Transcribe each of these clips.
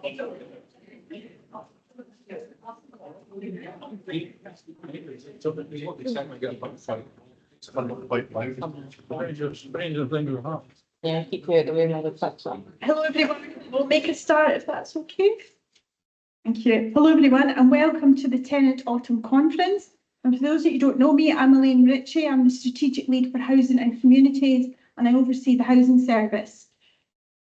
Yeah, keep you out the room, I'll fix that. Hello everyone, we'll make a start if that's okay. Thank you. Hello everyone and welcome to the Tenant Autumn Conference. And for those of you who don't know me, I'm Elaine Ritchie. I'm the Strategic Lead for Housing and Communities and I oversee the Housing Service.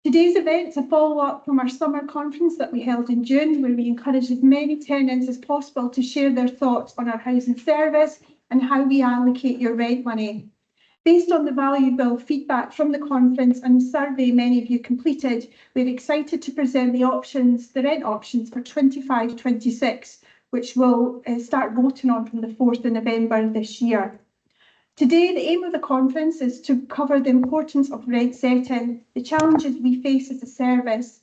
Today's event is a follow-up from our summer conference that we held in June, where we encouraged as many tenants as possible to share their thoughts on our housing service and how we allocate your rent money. Based on the valuable feedback from the conference and the survey many of you completed, we're excited to present the rent options for 25-26, which we'll start voting on from the 4th of November this year. Today, the aim of the conference is to cover the importance of rent setting, the challenges we face as a service,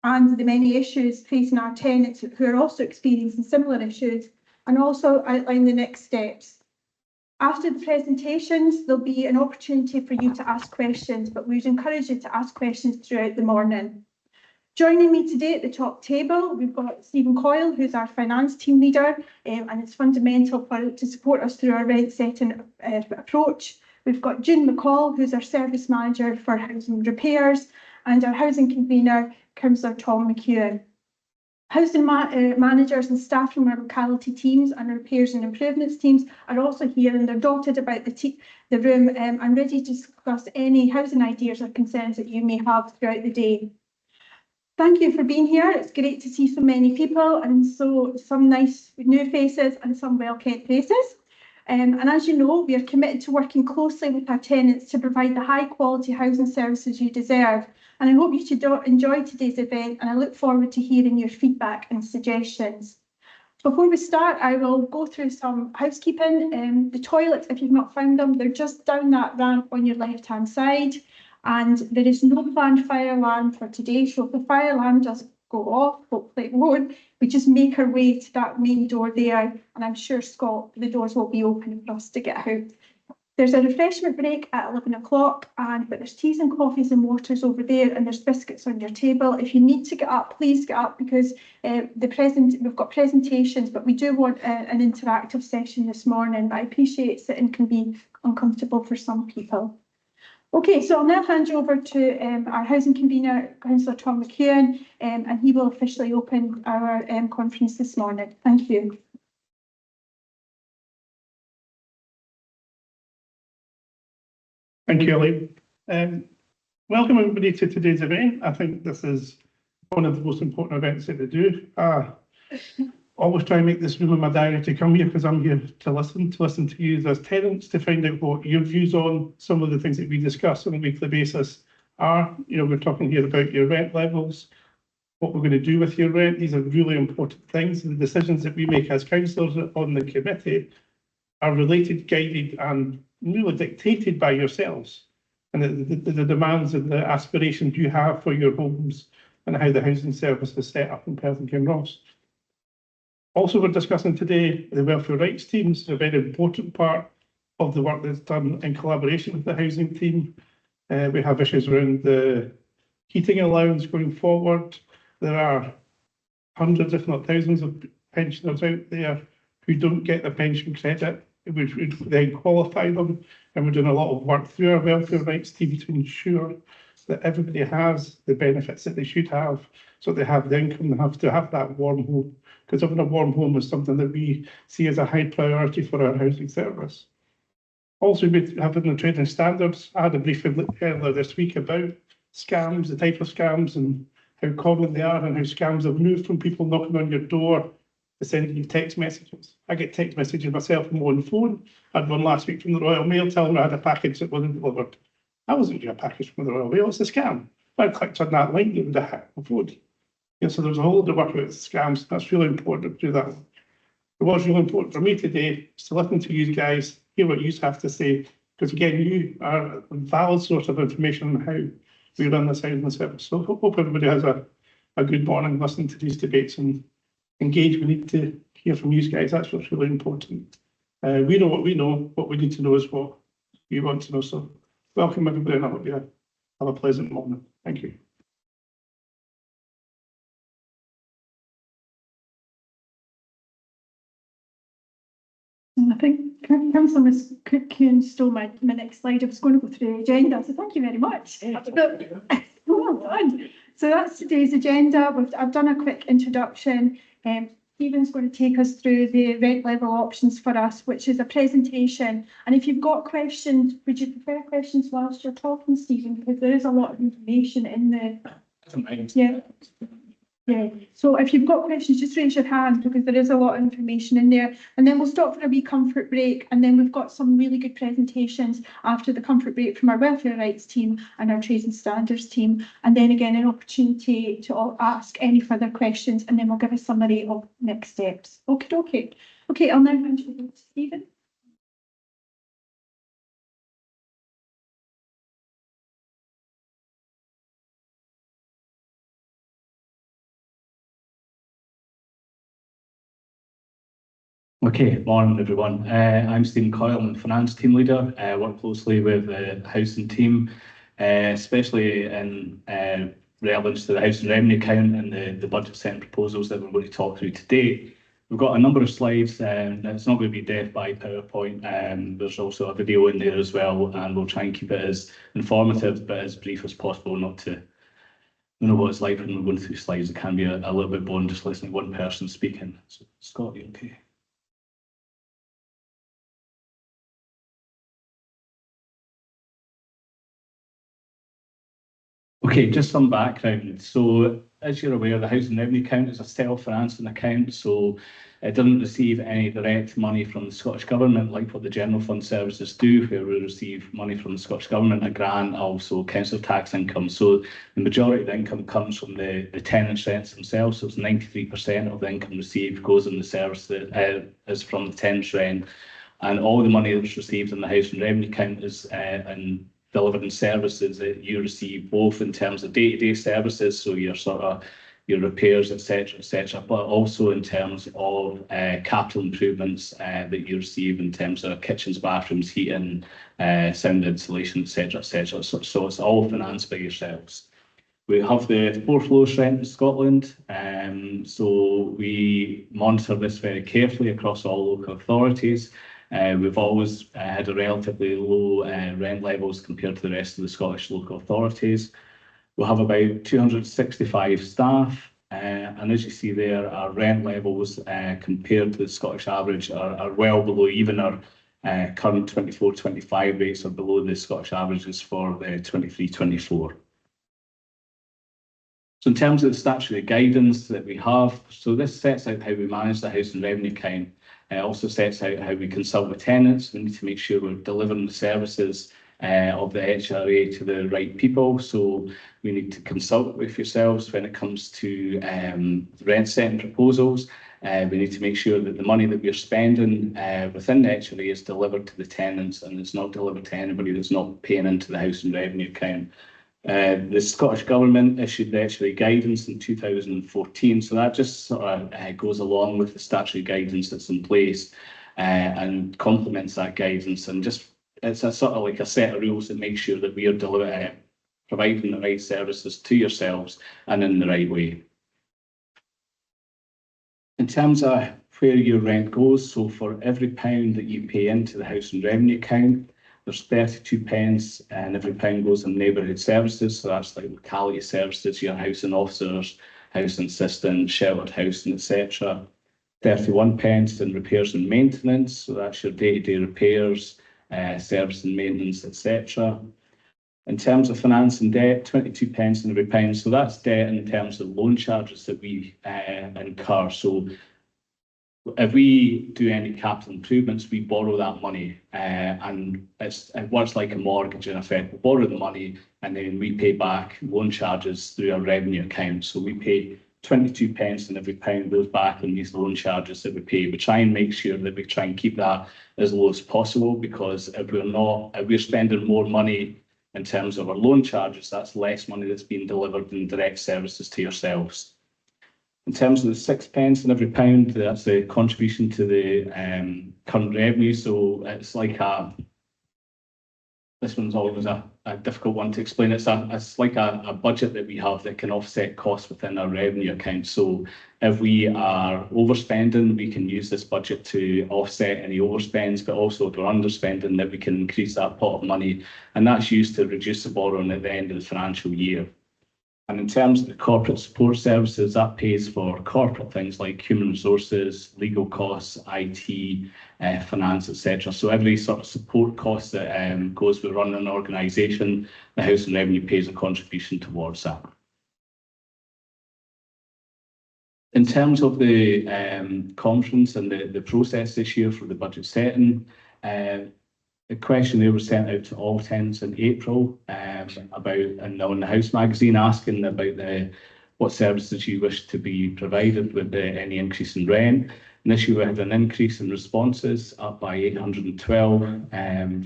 and the many issues facing our tenants who are also experiencing similar issues, and also outline the next steps. After the presentations, there'll be an opportunity for you to ask questions, but we'd encourage you to ask questions throughout the morning. Joining me today at the top table, we've got Stephen Coyle, who's our finance team leader, and it's fundamental to support us through our rent setting approach. We've got June McCall, who's our service manager for housing repairs, and our housing convener, Councillor Tom McEwen. Housing managers and staff from our locality teams and repairs and improvements teams are also here and they're dotted about the room and ready to discuss any housing ideas or concerns that you may have throughout the day. Thank you for being here. It's great to see so many people and so some nice new faces and some well-kept faces. And as you know, we are committed to working closely with our tenants to provide the high quality housing services you deserve. And I hope you should enjoy today's event and I look forward to hearing your feedback and suggestions. Before we start, I will go through some housekeeping. The toilets, if you've not found them, they're just down that ramp on your left-hand side. And there is no planned fire alarm for today. So if the fire alarm does go off, hopefully it won't, we just make our way to that main door there. And I'm sure, Scott, the doors will be open for us to get out. There's a refreshment break at 11 o'clock, but there's teas and coffees and waters over there, and there's biscuits on your table. If you need to get up, please get up because we've got presentations, but we do want an interactive session this morning. But I appreciate sitting can be uncomfortable for some people. Okay, so I'll now hand you over to our housing convener, Councillor Tom McEwen, and he will officially open our conference this morning. Thank you. Thank you, Elaine. Welcome everybody to today's event. I think this is one of the most important events that they do. Always try and make this room in my diary to come here because I'm here to listen to you as tenants, to find out what your views on some of the things that we discuss on a weekly basis are. You know, we're talking here about your rent levels, what we're going to do with your rent. These are really important things. And the decisions that we make as councillors on the committee are related, guided and really dictated by yourselves and the demands and the aspirations you have for your homes and how the housing service is set up in Perth and Kinross. Also, we're discussing today the welfare rights teams, a very important part of the work that's done in collaboration with the housing team. We have issues around the heating allowance going forward. There are hundreds, if not thousands, of pensioners out there who don't get the pension credit, which would then qualify them. And we're doing a lot of work through our welfare rights team to ensure that everybody has the benefits that they should have, so they have the income, they have to have that warm home, because having a warm home is something that we see as a high priority for our housing service. Also, we have in the trading standards. I had a brief earlier this week about scams, the type of scams and how common they are and how scams have moved from people knocking on your door to sending you text messages. I get text messages myself on my own phone. I had one last week from the Royal Mail telling me I had a package that wasn't delivered. I wasn't getting a package from the Royal Mail, it's a scam. If I clicked on that link, it would have hacked my phone. Yeah, so there's a whole lot of work about scams. That's really important to do that. It was really important for me today is to listen to you guys, hear what you have to say, because again, you are a valid source of information on how we run this housing service. So I hope everybody has a good morning listening to these debates and engage. We need to hear from you guys. That's what's really important. We know what we know. What we need to know is what you want to know. So welcome everybody, and I hope you have a pleasant morning. Thank you. think Councillor Miss Cook stole my next slide. I was going to go through the agenda, so thank you very much. Well done. So that's today's agenda. I've done a quick introduction. Stephen's going to take us through the rent level options for us, which is a presentation. And if you've got questions, would you prefer questions whilst you're talking, Stephen? Because there is a lot of information in the... Yeah. Yeah, so if you've got questions, just raise your hand because there is a lot of information in there. And then we'll stop for a wee comfort break. And then we've got some really good presentations after the comfort break from our welfare rights team and our trades and standards team. And then again, an opportunity to ask any further questions. And then we'll give a summary of next steps. Okay. Okay, I'll now hand you over to Stephen. Okay, morning everyone. I'm Stephen Coyle, I'm the finance team leader. I work closely with the housing team, especially in relevance to the housing revenue account and the budget setting proposals that we're going to talk through today. We've got a number of slides, it's not going to be death by PowerPoint. There's also a video in there as well, and we'll try and keep it as informative but as brief as possible, not to know what it's like when we're going through slides. It can be a little bit boring just listening to one person speaking. So, Scott, you okay? Okay, just some background. So, as you're aware, the housing revenue account is a self-financing account, so it doesn't receive any direct money from the Scottish Government like what the general fund services do, where we receive money from the Scottish Government, a grant, also council tax income. So the majority of the income comes from the tenants' rents themselves. So it's 93% of the income received goes in the service that is from the tenants' rent, and all the money that's received in the housing revenue account is in delivering services that you receive, both in terms of day-to-day services, so your your repairs, etc., but also in terms of capital improvements that you receive in terms of kitchens, bathrooms, heating, sound insulation, etc. So it's all financed by yourselves. We have the 4 floors rent in Scotland, so we monitor this very carefully across all local authorities. We've always had a relatively low rent levels compared to the rest of the Scottish local authorities. We'll have about 265 staff, and as you see there, our rent levels compared to the Scottish average are well below. Even our current 24-25 rates are below the Scottish averages for the 23-24. So in terms of the statutory guidance that we have, so this sets out how we manage the housing revenue account. It also sets out how we consult with tenants. We need to make sure we're delivering the services of the HRA to the right people. So we need to consult with yourselves when it comes to rent setting proposals. We need to make sure that the money that we're spending within the HRA is delivered to the tenants and it's not delivered to anybody that's not paying into the housing revenue account. The Scottish Government issued the HRA guidance in 2014, so that just sort of goes along with the statutory guidance that's in place and complements that guidance, and just it's a sort of like a set of rules that make sure that we are providing the right services to yourselves and in the right way. In terms of where your rent goes, so for every £1 that you pay into the housing revenue account, there's 32 pence, and every pound goes in neighbourhood services. So that's like locality services, your housing officers, housing assistants, sheltered housing, etc. 31 pence in repairs and maintenance. So that's your day-to-day repairs, service and maintenance, etc. In terms of finance and debt, 22 pence in every pound. So that's debt in terms of loan charges that we incur. So if we do any capital improvements, we borrow that money, and it works like a mortgage in effect. We borrow the money and then we pay back loan charges through our revenue account. So we pay 22 pence and every pound goes back on these loan charges that we pay. We try and make sure that we try and keep that as low as possible, because if we're spending more money in terms of our loan charges, that's less money that's being delivered in direct services to yourselves. In terms of the 6 pence in every pound, that's the contribution to the current revenue. So it's like this one's always a a difficult one to explain. It's like a budget that we have that can offset costs within our revenue account. So if we are overspending, we can use this budget to offset any overspends, but also if we're underspending, that we can increase that pot of money, and that's used to reduce the borrowing at the end of the financial year. And in terms of the corporate support services, that pays for corporate things like human resources, legal costs, IT, finance, etc. So every sort of support cost that goes with running an organisation, the House and Revenue pays a contribution towards that. In terms of the conference and the process this year for the budget setting, the questionnaire was sent out to all tenants in April and on the House magazine asking about what services you wish to be provided with any increase in rent. And this year we had an increase in responses up by 812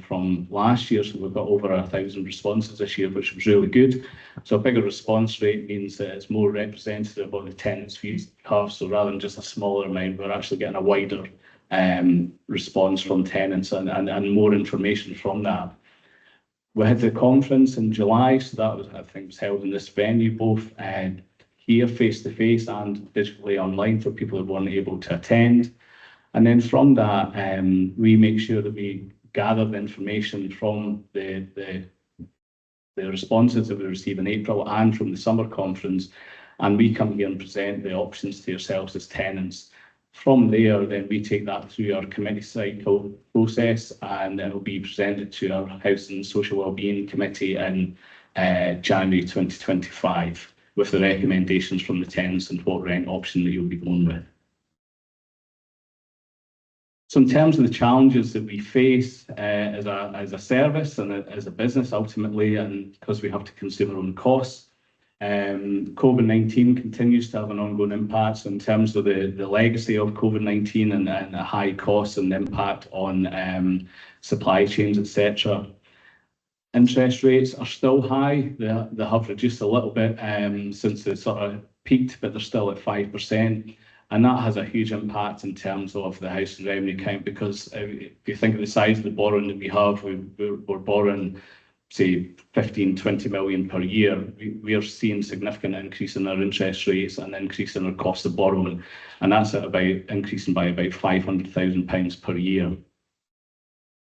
from last year, so we've got over 1,000 responses this year, which was really good. So a bigger response rate means that it's more representative of the tenants' views have. So rather than just a smaller amount, we're actually getting a wider response from tenants and more information from that. We had the conference in July, so that was, I think, was held in this venue, both here face to face and digitally online for people who weren't able to attend. And then from that, we make sure that we gather the information from the responses that we receive in April and from the summer conference, and we come here and present the options to yourselves as tenants. From there, then we take that through our committee cycle process, and it will be presented to our House and Social Wellbeing Committee in January 2025 with the recommendations from the tenants and what rent option that you'll be going with. So in terms of the challenges that we face as a service and as a business ultimately, and because we have to consider our own costs, COVID-19 continues to have an ongoing impact. So in terms of the legacy of COVID-19 and the high costs and the impact on supply chains, etc. Interest rates are still high. They have reduced a little bit since they sort of peaked, but they're still at 5%. And that has a huge impact in terms of the House and Revenue account, because if you think of the size of the borrowing that we have, we're borrowing, say, 15, 20 million per year. We are seeing significant increase in our interest rates and increase in our cost of borrowing, and that's at about increasing by about £500,000 per year.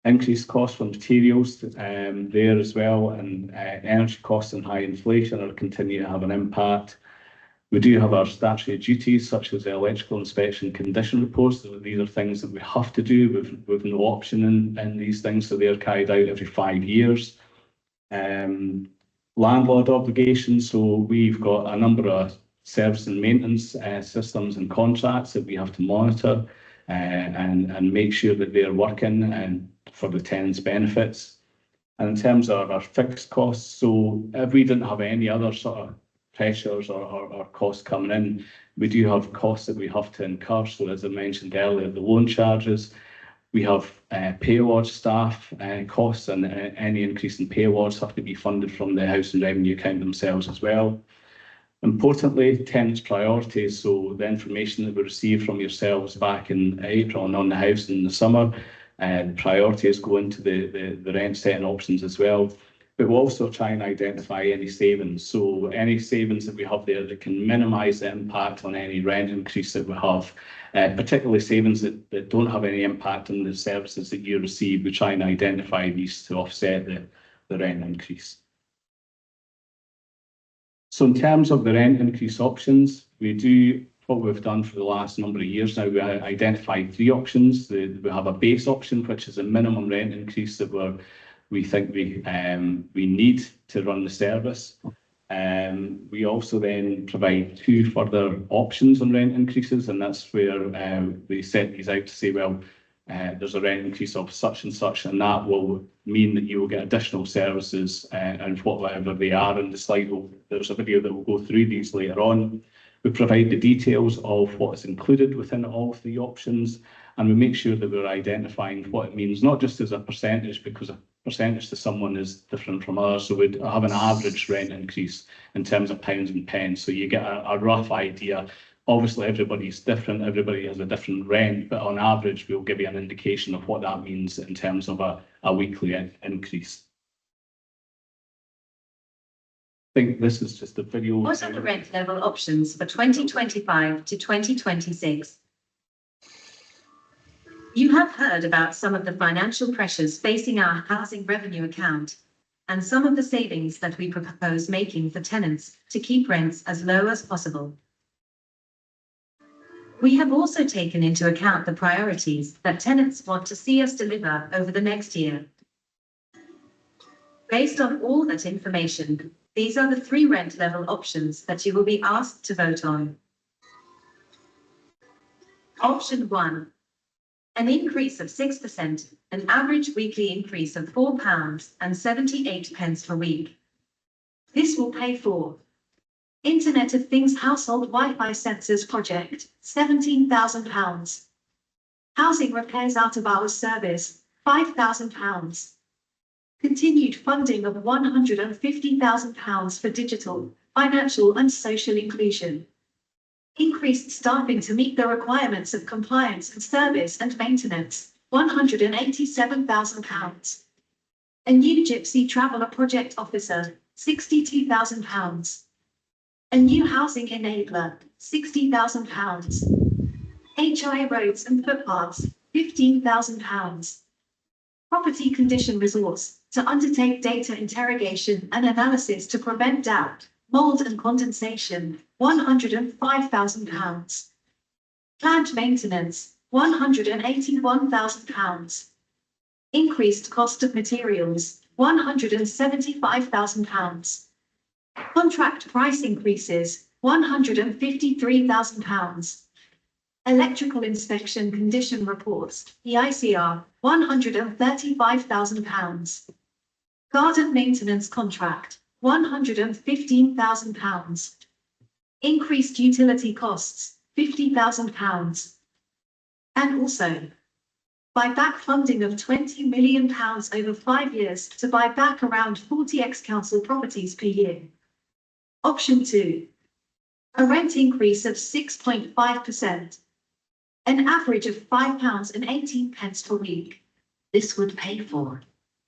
Increased costs for materials there as well, and energy costs and high inflation are continuing to have an impact. We do have our statutory duties, such as the electrical inspection condition reports. These are things that we have to do with no option in these things, so they're carried out every 5 years. Landlord obligations, so we've got a number of service and maintenance systems and contracts that we have to monitor and make sure that they're working and for the tenants' benefits. And in terms of our fixed costs, so if we didn't have any other sort of pressures or costs coming in, we do have costs that we have to incur. So as I mentioned earlier, the loan charges, we have pay award staff costs, and any increase in pay awards have to be funded from the House and Revenue account themselves as well. Importantly, tenants' priorities, so the information that we received from yourselves back in April and on the House in the summer, priorities go into the rent setting options as well. But we'll also try and identify any savings. So any savings that we have there that can minimise the impact on any rent increase that we have, particularly savings that don't have any impact on the services that you receive. We try and identify these to offset the rent increase. So in terms of the rent increase options, we do what we've done for the last number of years now. We identified 3 options. We have a base option, which is a minimum rent increase that we think we need to run the service. We also then provide 2 further options on rent increases, and that's where we set these out to say, well, there's a rent increase of such and such, and that will mean that you will get additional services and whatever they are. In the slide, there's a video that will go through these later on. We provide the details of what is included within all 3 options, and we make sure that we're identifying what it means, not just as a percentage, because a percentage to someone is different from others. So we'd have an average rent increase in terms of pounds and pence, so you get a rough idea. Obviously, everybody's different, everybody has a different rent, but on average, we'll give you an indication of what that means in terms of a weekly increase. think this is just a video. What are the rent level options for 2025 to 2026? You have heard about some of the financial pressures facing our housing revenue account and some of the savings that we propose making for tenants to keep rents as low as possible. We have also taken into account the priorities that tenants want to see us deliver over the next year. Based on all that information, these are the 3 rent level options that you will be asked to vote on. Option 1. An increase of 6%, an average weekly increase of £4.78 per week. This will pay for Internet of Things Household Wi-Fi Sensors Project, £17,000. Housing Repairs Out of Hours Service, £5,000. Continued funding of £150,000 for digital, financial and social inclusion. Increased staffing to meet the requirements of compliance and service and maintenance, £187,000. A new Gypsy Traveller Project Officer, £62,000. A new Housing Enabler, £60,000. HI Roads and Footpaths, £15,000. Property Condition Resource, to undertake data interrogation and analysis to prevent doubt, mold and condensation, £105,000. Plant maintenance, £181,000. Increased cost of materials, £175,000. Contract price increases, £153,000. Electrical inspection condition reports, EICR, £135,000. Garden maintenance contract, £115,000. Increased utility costs, £50,000. And also, buyback funding of £20 million over 5 years to buy back around 40 ex-council properties per year. Option 2. A rent increase of 6.5%. An average of £5.18 per week. This would pay for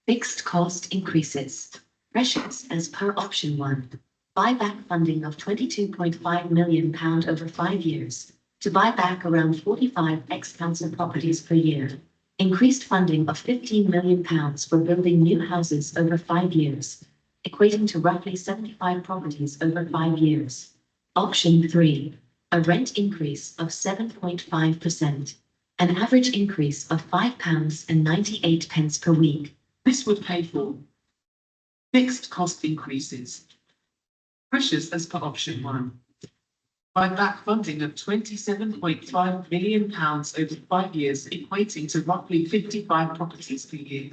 fixed cost increases, pressures as per option 1, buyback funding of £22.5 million over 5 years, to buy back around 45 ex-council properties per year, increased funding of £15 million for building new houses over 5 years, equating to roughly 75 properties over 5 years. Option 3. A rent increase of 7.5%, an average increase of £5.98 per week. This would pay for fixed cost increases, pressures as per option 1, buyback funding of £27.5 million over 5 years, equating to roughly 55 properties per year.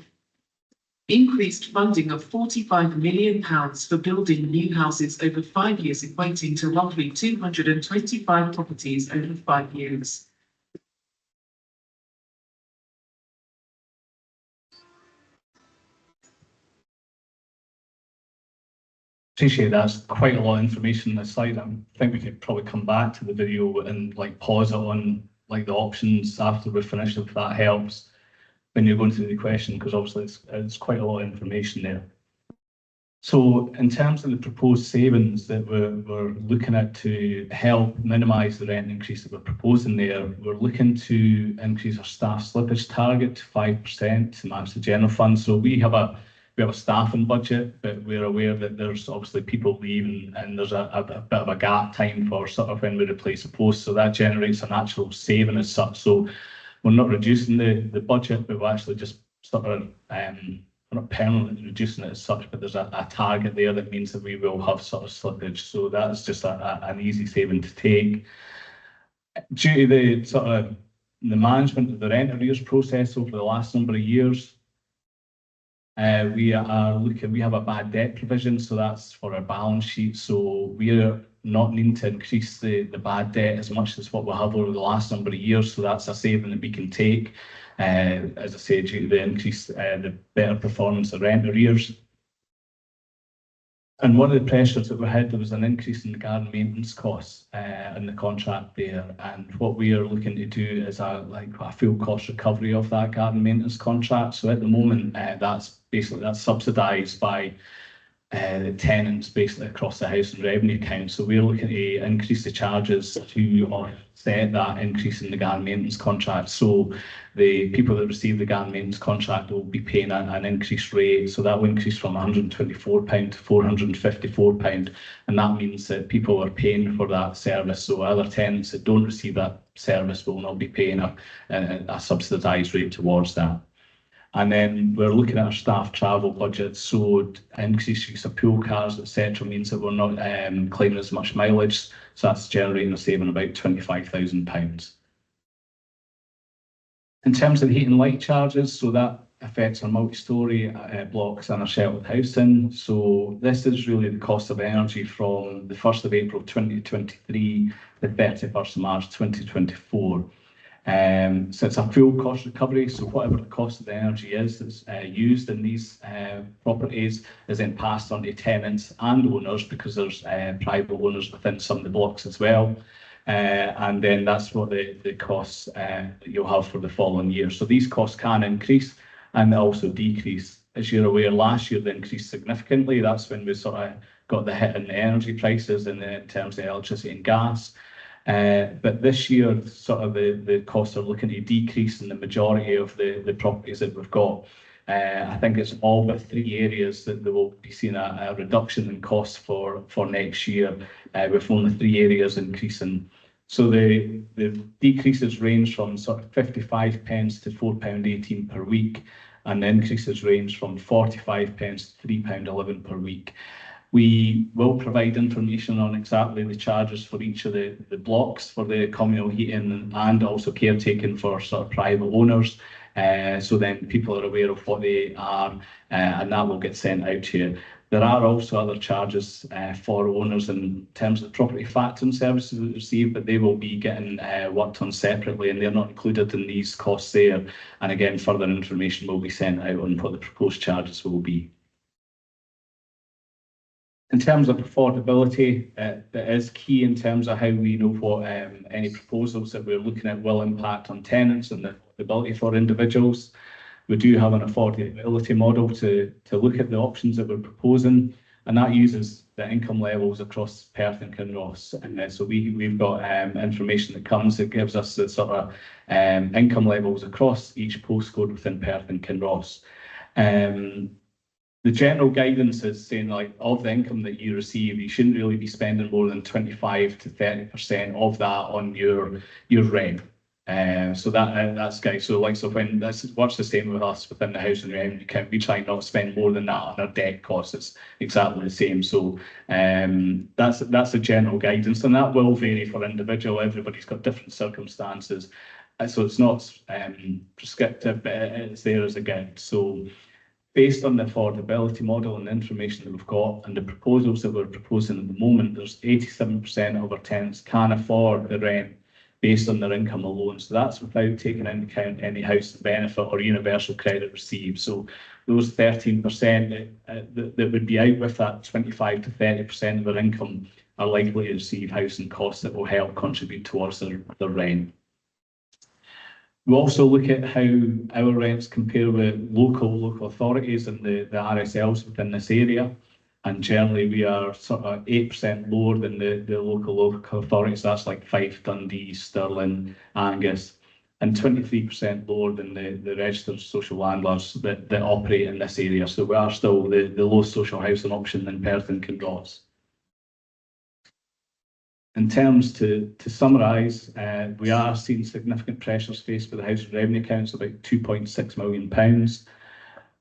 Increased funding of £45 million for building new houses over 5 years, equating to roughly 225 properties over 5 years. Appreciate that's quite a lot of information on this slide. I think we could probably come back to the video and like pause it on like the options after we're finished, if that helps when you're going through the question, because obviously it's quite a lot of information there. So in terms of the proposed savings that we're looking at to help minimise the rent increase that we're proposing there, we're looking to increase our staff slippage target to 5% to match the general fund. So we have a staffing budget, but we're aware that there's obviously people leaving and there's a bit of a gap time for sort of when we replace a post. So that generates a natural saving as such. So we're not reducing the budget, but we're actually just sort of, we're not permanently reducing it as such, but there's a target there that means that we will have sort of slippage. So that's just an easy saving to take. Due to the sort of the management of the rent arrears process over the last number of years, we have a bad debt provision, so that's for our balance sheet. So we're not needing to increase the bad debt as much as what we have over the last number of years. So that's a saving that we can take, as I say, due to the increase, the better performance of rent arrears. And one of the pressures that we had, there was an increase in the garden maintenance costs in the contract there. And what we are looking to do is a full cost recovery of that garden maintenance contract. So at the moment, that's subsidised by the tenants basically across the house and revenue account. So we're looking to increase the charges to offset that increase in the guard maintenance contract. So the people that receive the guard maintenance contract will be paying an increased rate. So that will increase from £124 to £454. And that means that people are paying for that service. So other tenants that don't receive that service will not be paying a subsidised rate towards that. And then we're looking at our staff travel budget. So increased use of pool cars, etc., means that we're not claiming as much mileage. So that's generating a saving of about £25,000. In terms of the heat and light charges, so that affects our multi-storey blocks and our sheltered housing. So this is really the cost of energy from the 1st of April 2023 to the 31st of March 2024. So it's a full cost recovery, so whatever the cost of the energy is that's used in these properties is then passed on to tenants and owners, because there's private owners within some of the blocks as well. And then that's what the costs you'll have for the following year. So these costs can increase and also decrease. As you're aware, last year they increased significantly. That's when we sort of got the hit in the energy prices in terms of electricity and gas. But this year, sort of the costs are looking to decrease in the majority of the properties that we've got. I think it's all but 3 areas that they will be seeing a reduction in costs for next year, with only 3 areas increasing. So the decreases range from sort of 55 pence to £4.18 per week, and the increases range from 45 pence to £3.11 per week. We will provide information on exactly the charges for each of the blocks for the communal heating and also caretaking for sort of private owners. So then people are aware of what they are, and that will get sent out to you. There are also other charges for owners in terms of property factoring services that we receive, but they will be getting worked on separately, and they're not included in these costs there. And again, further information will be sent out on what the proposed charges will be. In terms of affordability, that is key in terms of how we know what any proposals that we're looking at will impact on tenants and the affordability for individuals. We do have an affordability model to look at the options that we're proposing, and that uses the income levels across Perth and Kinross. And so we've got information that comes that gives us the sort of income levels across each postcode within Perth and Kinross. The general guidance is saying, like, of the income that you receive, you shouldn't really be spending more than 25 to 30% of that on your rent. So that's guys. So like, so when this works the same with us within the housing revenue account, we try not to spend more than that on our debt costs. It's exactly the same. So that's a general guidance, and that will vary for individual. Everybody's got different circumstances, so it's not prescriptive, but it's there as a guide. So based on the affordability model and the information that we've got and the proposals that we're proposing at the moment, there's 87% of our tenants can afford the rent based on their income alone. So that's without taking into account any housing benefit or universal credit received. So those 13% that would be out with that 25 to 30% of their income are likely to receive housing costs that will help contribute towards their rent. We also look at how our rents compare with local authorities and the RSLs within this area. And generally we are sort of 8% lower than the local authorities. That's like Fife, Dundee, Stirling, Angus, and 23% lower than the registered social landlords that operate in this area. So we are still the lowest social housing option in Perth and Kinross. In terms to summarise, we are seeing significant pressures faced by the housing revenue accounts, about £2.6 million.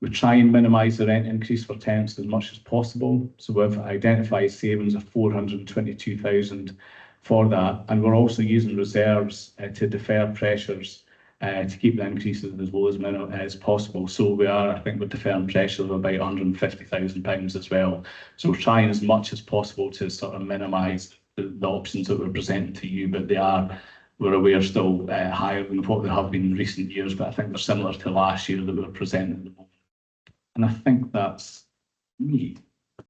We try and minimise the rent increase for tenants as much as possible. So we've identified savings of £422,000 for that. And we're also using reserves to defer pressures to keep the increases as low as possible. So we are, I think, we're deferring pressures of about £150,000 as well. So we're trying as much as possible to sort of minimise the options that we're presenting to you, but we're aware still higher than what they have been in recent years, but I think they're similar to last year that we were presenting at the moment. And I think that's me.